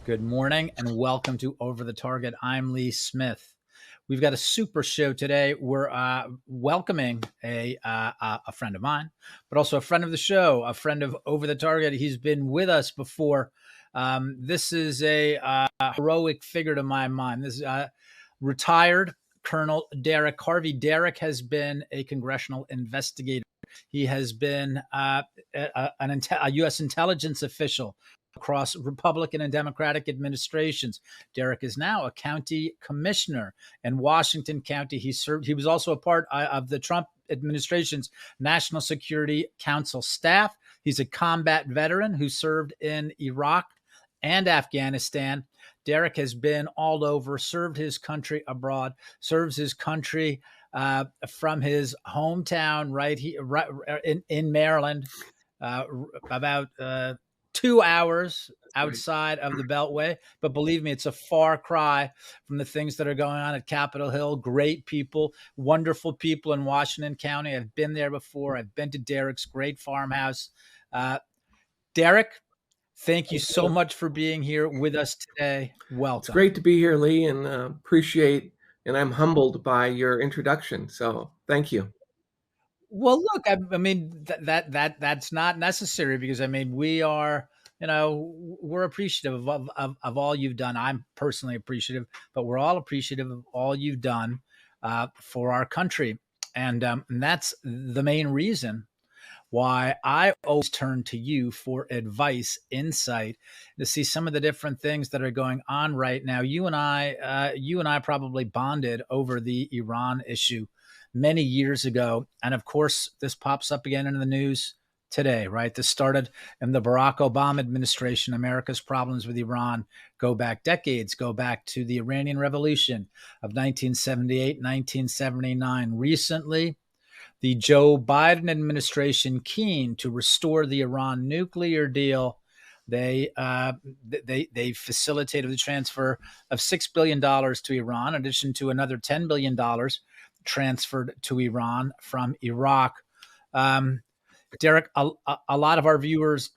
Good morning and welcome to Over the Target. I'm Lee Smith. We've got a super show today. We're welcoming a friend of mine, but also a friend of the show, a friend of Over the Target. He's been with us before. This is a heroic figure to my mind. This is retired Colonel Derek Harvey. Derek has been a congressional investigator. He has been a U.S. intelligence official across Republican and Democratic administrations. Derek is now a county commissioner in Washington County. He was also a part of the Trump administration's National Security Council staff. He's a combat veteran who served in Iraq and Afghanistan. Derek has been all over, served his country abroad, serves his country from his hometown right here in Maryland, about 2 hours outside of the Beltway. But believe me, it's a far cry from the things that are going on at Capitol Hill. Great people, wonderful people in Washington County. I've been there before. I've been to Derek's great farmhouse. Derek, thank you so much for being here with us today. Welcome. It's great to be here, Lee, and appreciate, and I'm humbled by your introduction. So thank you. Well, look, I mean that's not necessary because we are, we're appreciative of all you've done. I'm personally appreciative, but we're all appreciative of all you've done for our country, and that's the main reason why I always turn to you for advice, insight, to see some of the different things that are going on right now. You and I probably bonded over the Iran issue many years ago. And of course, this pops up again in the news today, right? This started in the Barack Obama administration. America's problems with Iran go back decades, go back to the Iranian Revolution of 1978, 1979. Recently, the Joe Biden administration, keen to restore the Iran nuclear deal, they facilitated the transfer of $6 billion to Iran, in addition to another $10 billion transferred to Iran from Iraq. Derek, a lot of our viewers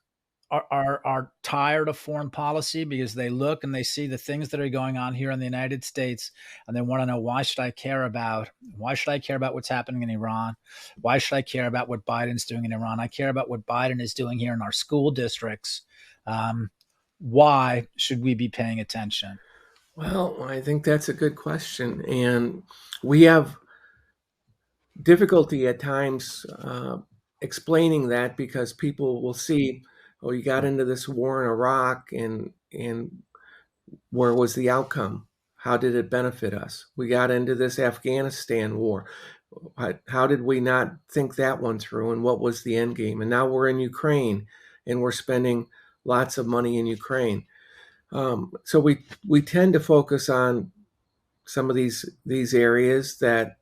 are tired of foreign policy because they look and they see the things that are going on here in the United States, and they want to know, why should I care about what's happening in Iran? Why should I care about what Biden's doing in Iran? I care about what Biden is doing here in our school districts. Why should we be paying attention? Well, I think that's a good question. And we have difficulty at times explaining that, because people will see, oh, you got into this war in Iraq, and where was the outcome? How did it benefit us? We got into this Afghanistan war. How did we not think that one through? And what was the end game? And now we're in Ukraine, and we're spending lots of money in Ukraine. So we tend to focus on some of these areas that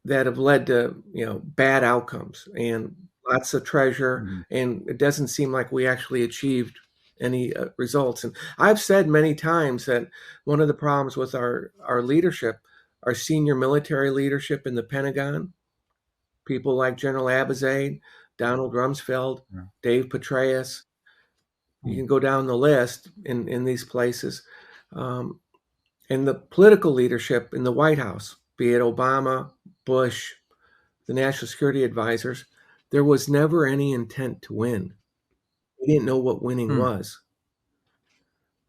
have led to bad outcomes and lots of treasure, and it doesn't seem like we actually achieved any results. And I've said many times that one of the problems with our leadership, our senior military leadership in the Pentagon, people like General Abizaid, Donald Rumsfeld, Dave Petraeus, you can go down the list in these places, and the political leadership in the White House, be it Obama, Bush, the national security advisors, there was never any intent to win. They didn't know what winning was.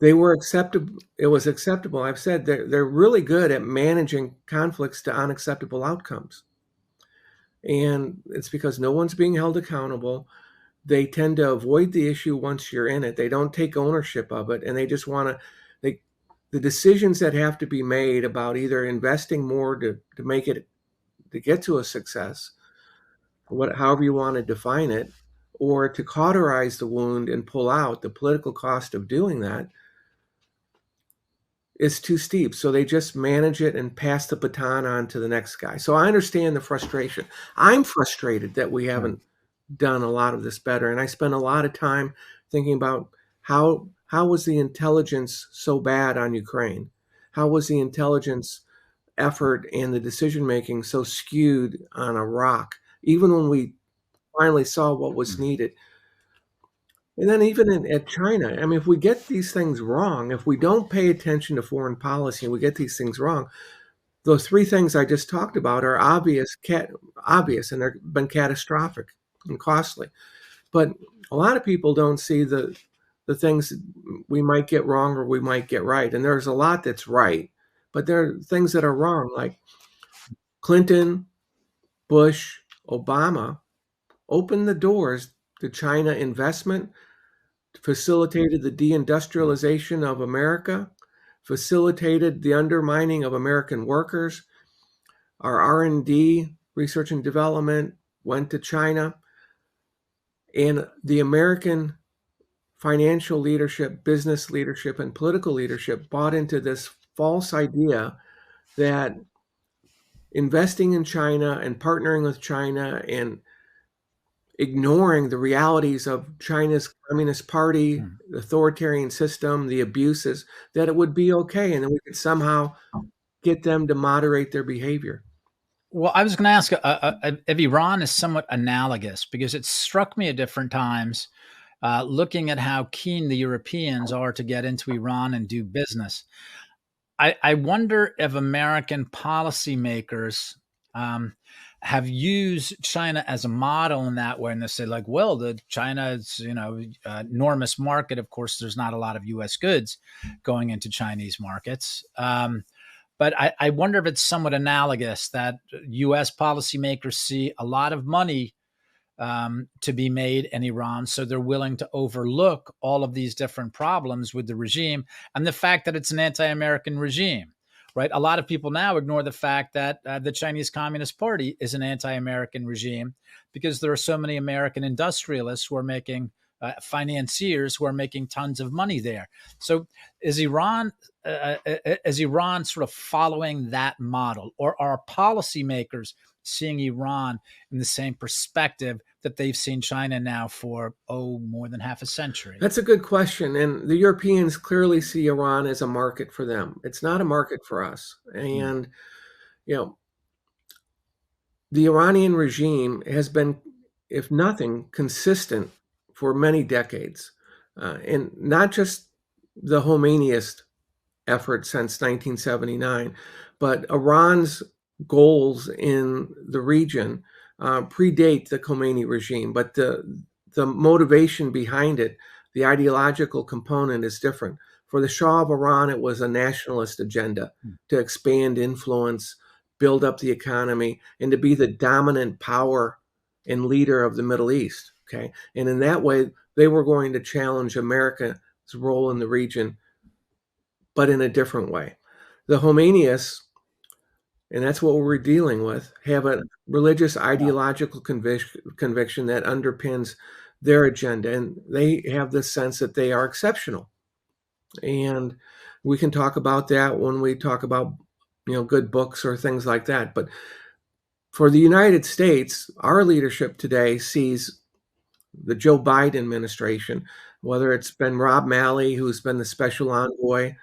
They were acceptable. It was acceptable. I've said they're really good at managing conflicts to unacceptable outcomes. And it's because no one's being held accountable. They tend to avoid the issue once you're in it. They don't take ownership of it, and they just want to, the decisions that have to be made about either investing more to make it, to get to a success, however you want to define it, or to cauterize the wound and pull out, the political cost of doing that is too steep. So they just manage it and pass the baton on to the next guy. So I understand the frustration. I'm frustrated that we haven't done a lot of this better. And I spent a lot of time thinking about how was the intelligence so bad on Ukraine? How was the intelligence effort and the decision-making so skewed on Iraq? Even when we finally saw what was needed, And then even at China, I mean, if we get these things wrong, if we don't pay attention to foreign policy and we get these things wrong, those three things I just talked about are obvious, and they've been catastrophic and costly. But a lot of people don't see the things we might get wrong or we might get right. And there's a lot that's right, but there are things that are wrong, like Clinton, Bush, Obama opened the doors to China investment, facilitated the deindustrialization of America, facilitated the undermining of American workers. Our R&D, research and development, went to China. And the American financial leadership, business leadership, and political leadership bought into this false idea that investing in China and partnering with China and ignoring the realities of China's Communist Party, the authoritarian system, the abuses, that it would be okay, and then we could somehow get them to moderate their behavior. Well, I was going to ask if Iran is somewhat analogous, because it struck me at different times, looking at how keen the Europeans are to get into Iran and do business. I wonder if American policymakers have used China as a model in that way, and they say, like, well, the China's enormous market. Of course, there's not a lot of U.S. goods going into Chinese markets. But I wonder if it's somewhat analogous that U.S. policymakers see a lot of money to be made in Iran, so they're willing to overlook all of these different problems with the regime and the fact that it's an anti-American regime. Right? A lot of people now ignore the fact that the Chinese Communist Party is an anti-American regime because there are so many American industrialists who are making financiers who are making tons of money there. So is Iran sort of following that model, or are policymakers seeing Iran in the same perspective that they've seen China now for more than half a century? That's a good question, and the Europeans clearly see Iran as a market for them. It's not a market for us. Mm. And you know, the Iranian regime has been, if nothing, consistent for many decades, and not just the Khomeiniist effort since 1979, but Iran's goals in the region predate the Khomeini regime, but the motivation behind it, the ideological component, is different. For the Shah of Iran, it was a nationalist agenda to expand influence, build up the economy, and to be the dominant power and leader of the Middle East. Okay, and in that way, they were going to challenge America's role in the region, but in a different way. The Khomeinists, and that's what we're dealing with, have a religious ideological conviction that underpins their agenda, and they have this sense that they are exceptional. And we can talk about that when we talk about good books or things like that. But for the United States, our leadership today sees the Joe Biden administration, whether it's been Rob Malley, who's been the special envoy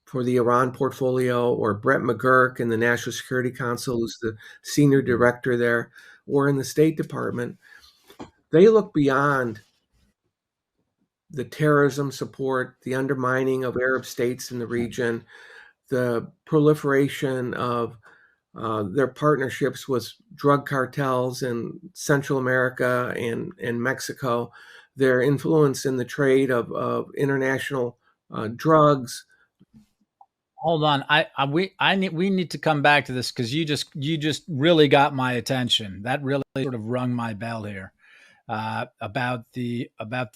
for the Iran portfolio, or Brett McGurk in the National Security Council, who's the senior director there, or in the State Department. They look beyond the terrorism support, the undermining of Arab states in the region, the proliferation of their partnerships with drug cartels in Central America and Mexico, their influence in the trade of international drugs. Hold on, we need to come back to this, because you just really got my attention. That really sort of rung my bell here about the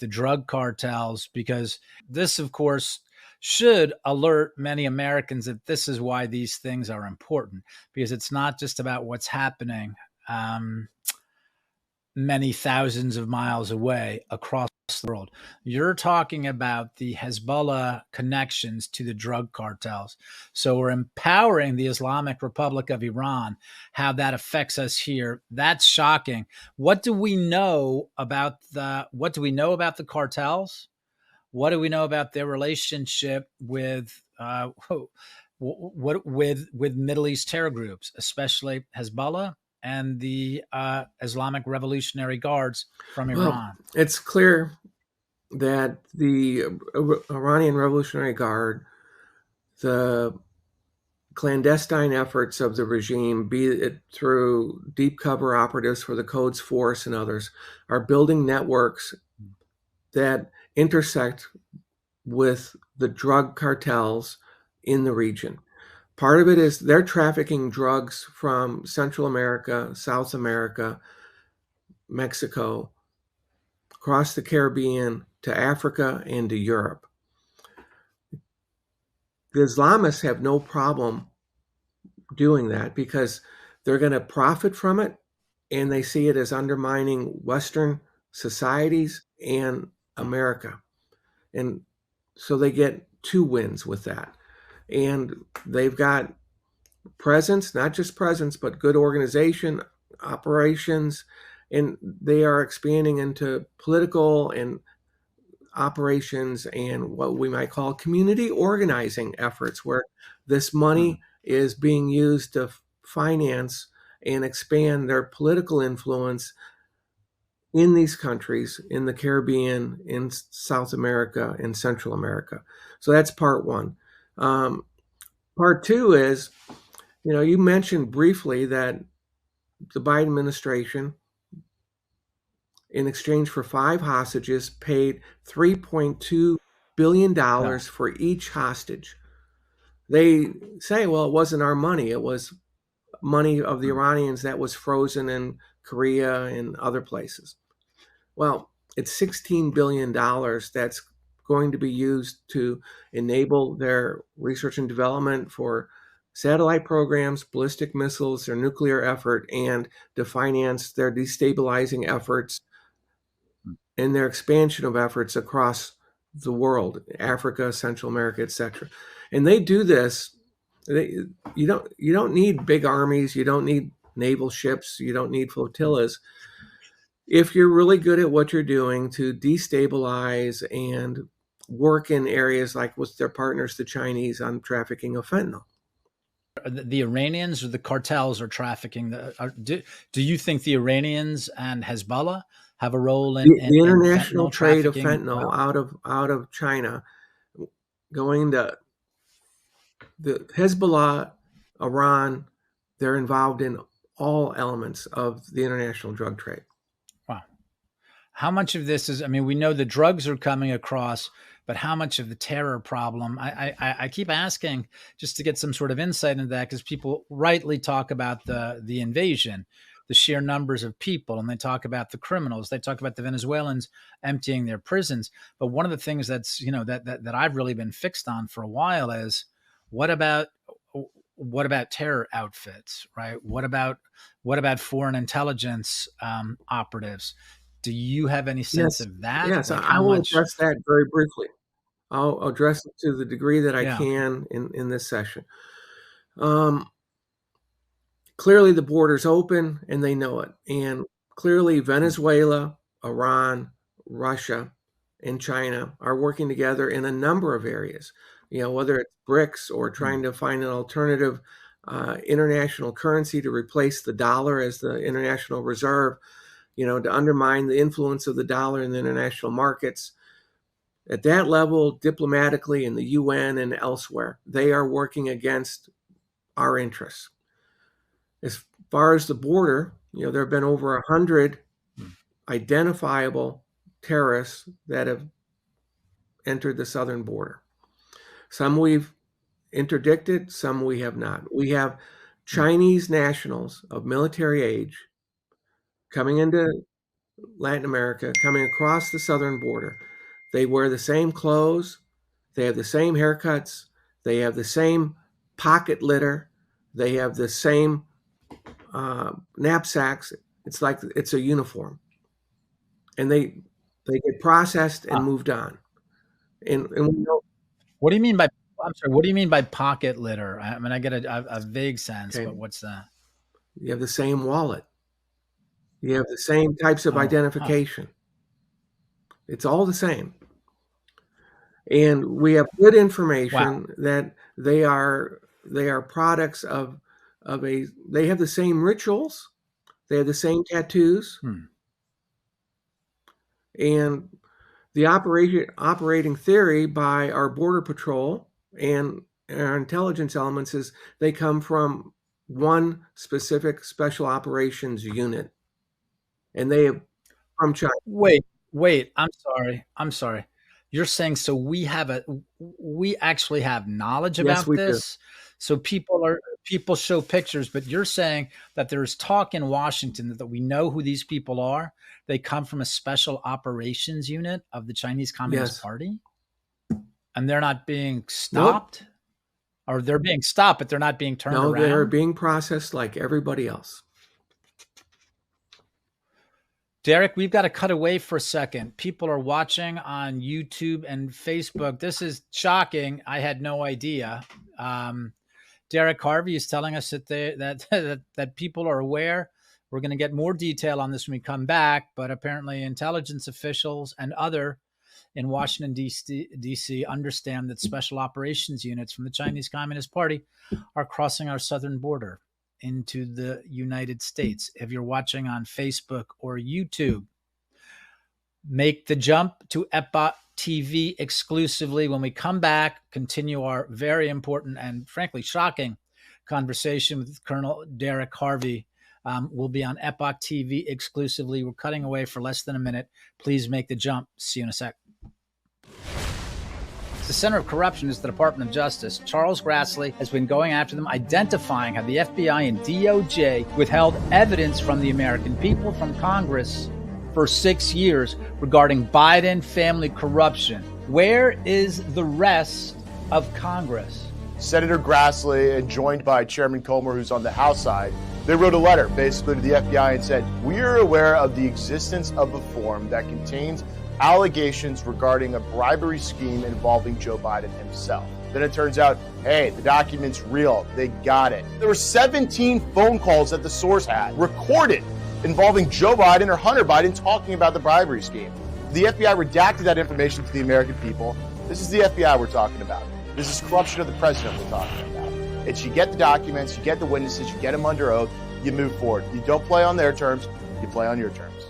drug cartels, because this, of course, should alert many Americans that this is why these things are important, because it's not just about what's happening many thousands of miles away across the world. You're talking about the Hezbollah connections to the drug cartels. So we're empowering the Islamic Republic of Iran. How that affects us here, that's shocking. What do we know about the cartels? What do we know about their relationship with with Middle East terror groups, especially Hezbollah? and the Islamic Revolutionary Guards from Well, Iran? it's clear that the Iranian Revolutionary Guard, the clandestine efforts of the regime, be it through deep cover operatives for the Quds Force and others, are building networks that intersect with the drug cartels in the region. Part of it is they're trafficking drugs from Central America, South America, Mexico, across the Caribbean to Africa and to Europe. The Islamists have no problem doing that because they're going to profit from it, and they see it as undermining Western societies and America. And so they get two wins with that. And they've got presence, not just presence, but good organization, operations, and they are expanding into political and operations and what we might call community organizing efforts, where this money is being used to finance and expand their political influence in these countries, in the Caribbean, in South America, in Central America. So that's part one. Part two is, you mentioned briefly that the Biden administration, in exchange for 5 hostages, paid $3.2 billion for each hostage. They say, well, it wasn't our money. It was money of the Iranians that was frozen in Korea and other places. Well, it's $16 billion that's going to be used to enable their research and development for satellite programs, ballistic missiles, their nuclear effort, and to finance their destabilizing efforts and their expansion of efforts across the world, Africa, Central America, etc. And they do this. You don't need big armies. You don't need naval ships. You don't need flotillas. If you're really good at what you're doing to destabilize and work in areas like with their partners, the Chinese, on trafficking of fentanyl. The Iranians or the cartels are trafficking do you think the Iranians and Hezbollah have a role The in international fentanyl trade of trafficking? fentanyl out of China going to the Hezbollah, Iran, they're involved in all elements of the international drug trade. Wow. How much of this is, I mean, we know the drugs are coming across, but how much of the terror problem? I keep asking just to get some sort of insight into that, because people rightly talk about the invasion, the sheer numbers of people, and they talk about the criminals. They talk about the Venezuelans emptying their prisons. But one of the things that's, that I've really been fixed on for a while is what about terror outfits, right? What about foreign intelligence operatives? Do you have any sense Yes, of that? yes, Like I how will much? address that very briefly. I'll address it to the degree that I Yeah. can in this session. Um, Clearly, the border's open and they know it. And clearly, Venezuela, Iran, Russia, and China are working together in a number of areas. Whether it's BRICS or trying to find an alternative international currency to replace the dollar as the international reserve, to undermine the influence of the dollar in the international markets. At that level, diplomatically in the UN and elsewhere, they are working against our interests. As far as the border, there have been over 100 identifiable terrorists that have entered the southern border. Some we've interdicted, some we have not. We have Chinese nationals of military age coming into Latin America, coming across the southern border. They wear the same clothes, they have the same haircuts, they have the same pocket litter, they have the same knapsacks. It's like it's a uniform, and they get processed and moved on. And we know, What do you mean by? I'm sorry. What do you mean by pocket litter? I mean, I get a vague sense, okay, but what's that? you have the same wallet, you have the same types of Oh, huh. identification. It's all the same, and we have good Wow. information that they are products of a. They have the same rituals. They have the same tattoos. And the operating theory by our Border Patrol and our intelligence elements is they come from one specific special operations unit. And they have from China. Wait, I'm sorry. You're saying so we actually have knowledge Yes, about we do. this? So people show pictures, but you're saying that there's talk in Washington that we know who these people are. They come from a special operations unit of the Chinese Communist Yes. Party, and they're not being Nope. stopped, or they're being stopped, but they're not being turned No, they're around. being processed like everybody else. Derek, we've got to cut away for a second. People are watching on YouTube and Facebook. This is shocking. I had no idea. Derek Harvey is telling us that people are aware. We're going to get more detail on this when we come back, but apparently intelligence officials and other in Washington, D.C. understand that special operations units from the Chinese Communist Party are crossing our southern border into the United States. If you're watching on Facebook or YouTube, make the jump to Epoch TV exclusively. When we come back, continue our very important and frankly shocking conversation with Colonel Derek Harvey. We'll be on Epoch TV exclusively. We're cutting away for less than a minute. Please make the jump. See you in a sec. The center of corruption is the Department of Justice. Charles Grassley has been going after them, identifying how the FBI and DOJ withheld evidence from the American people, from Congress, for 6 years regarding Biden family corruption. Where is the rest of Congress? Senator Grassley, joined by Chairman Comer, who's on the House side, they wrote a letter basically to the FBI and said, we are aware of the existence of a form that contains allegations regarding a bribery scheme involving Joe Biden himself. Then it turns out, hey, the document's real. They got it. There were 17 phone calls that the source had recorded involving Joe Biden or Hunter Biden talking about the bribery scheme. The FBI redacted that information to the American people. This is the FBI we're talking about. This is corruption of the president we're talking about. It's you get the documents, you get the witnesses, you get them under oath, you move forward. You don't play on their terms, you play on your terms.